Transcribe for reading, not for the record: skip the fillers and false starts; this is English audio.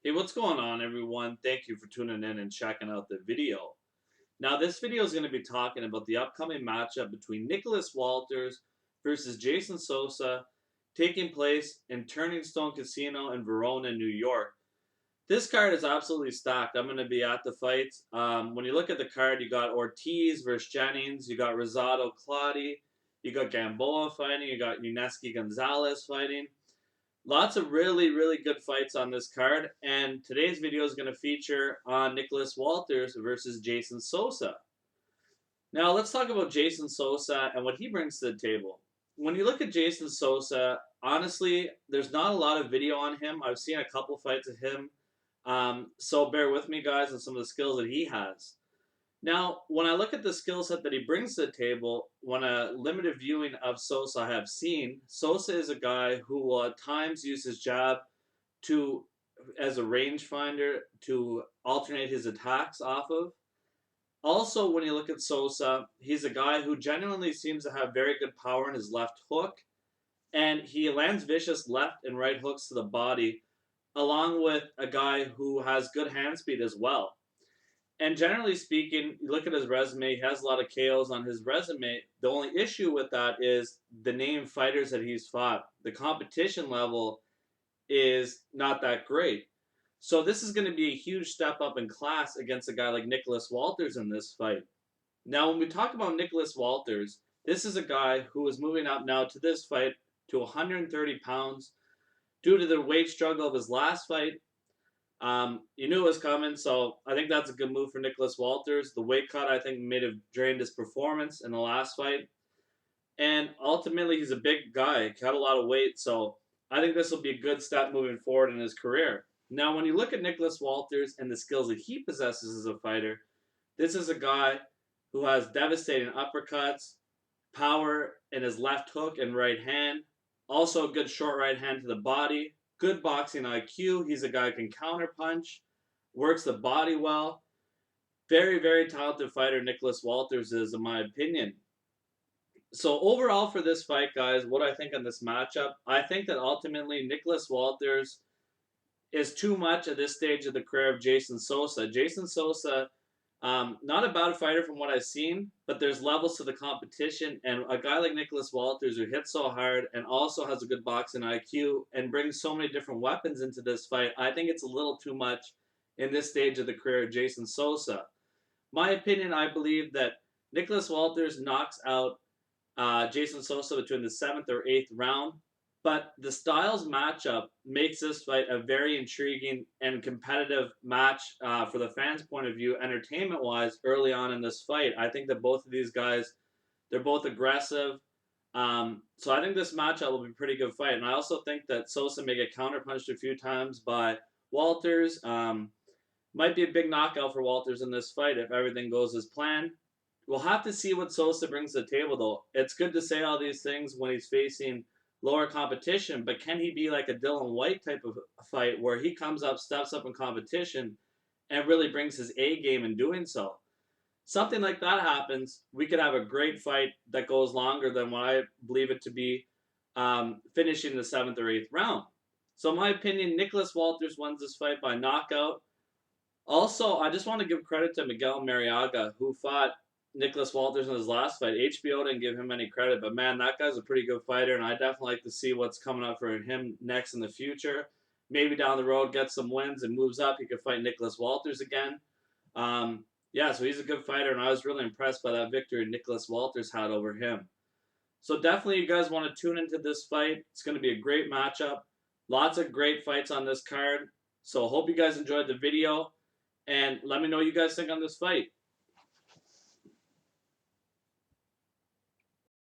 Hey, what's going on, everyone? Thank you for tuning in and checking out the video. Now, this video is going to be talking about the upcoming matchup between Nicholas Walters versus Jason Sosa taking place in Turning Stone Casino in Verona, New York. This card is absolutely stacked. I'm going to be at the fights. When you look at the card, you got Ortiz versus Jennings, you got Rosado Claudio, you got Gamboa fighting, you got Yuneski Gonzalez fighting. Lots of really good fights on this card, and today's video is going to feature on Nicholas Walters versus Jason Sosa. Now, let's talk about Jason Sosa and what he brings to the table. When you look at Jason Sosa, honestly, there's not a lot of video on him. I've seen a couple fights of him, so bear with me, guys, on some of the skills that he has. Now, when I look at the skill set that he brings to the table, when a limited viewing of Sosa I have seen, Sosa is a guy who will at times use his jab to as a rangefinder to alternate his attacks off of. Also, when you look at Sosa, he's a guy who genuinely seems to have very good power in his left hook, and he lands vicious left and right hooks to the body, along with a guy who has good hand speed as well. And generally speaking, you look at his resume, he has a lot of KOs on his resume. The only issue with that is the name fighters that he's fought. The competition level is not that great. So this is going to be a huge step up in class against a guy like Nicholas Walters in this fight. Now, when we talk about Nicholas Walters, this is a guy who is moving up now to this fight to 130 pounds due to the weight struggle of his last fight. You knew it was coming, so I think that's a good move for Nicholas Walters. The weight cut, I think, may have drained his performance in the last fight. And ultimately, he's a big guy, cut a lot of weight, so I think this will be a good step moving forward in his career. Now, when you look at Nicholas Walters and the skills that he possesses as a fighter, this is a guy who has devastating uppercuts, power in his left hook and right hand, also a good short right hand to the body, good boxing IQ. He's a guy who can counterpunch, works the body well. Very talented fighter Nicholas Walters is, in my opinion. So overall for this fight, guys, what I think on this matchup, I think that ultimately Nicholas Walters is too much at this stage of the career of Jason Sosa. Jason Sosa, not a bad fighter from what I've seen, but there's levels to the competition, and a guy like Nicholas Walters who hits so hard and also has a good boxing IQ and brings so many different weapons into this fight, I think it's a little too much in this stage of the career of Jason Sosa. My opinion, I believe that Nicholas Walters knocks out Jason Sosa between the seventh or eighth round. But the styles matchup makes this fight a very intriguing and competitive match for the fans' point of view, entertainment wise, early on in this fight. I think that both of these guys, they're both aggressive. So I think this matchup will be a pretty good fight. And I also think that Sosa may get counterpunched a few times by Walters. Might be a big knockout for Walters in this fight if everything goes as planned. We'll have to see what Sosa brings to the table, though. It's good to say all these things when he's facing lower competition, but can he be like a Dylan White type of fight where he comes up, steps up in competition, and really brings his A game in doing so? Something like that happens, we could have a great fight that goes longer than what I believe it to be, finishing the seventh or eighth round. So, in my opinion, Nicholas Walters wins this fight by knockout. Also, I just want to give credit to Miguel Mariaga, who fought Nicholas Walters in his last fight. HBO didn't give him any credit, but man, that guy's a pretty good fighter, and I definitely like to see what's coming up for him next in the future. Maybe down the road, get some wins and moves up. He could fight Nicholas Walters again. Yeah, so he's a good fighter, and I was really impressed by that victory Nicholas Walters had over him. So definitely, you guys want to tune into this fight. It's going to be a great matchup. Lots of great fights on this card. So hope you guys enjoyed the video, and let me know what you guys think on this fight.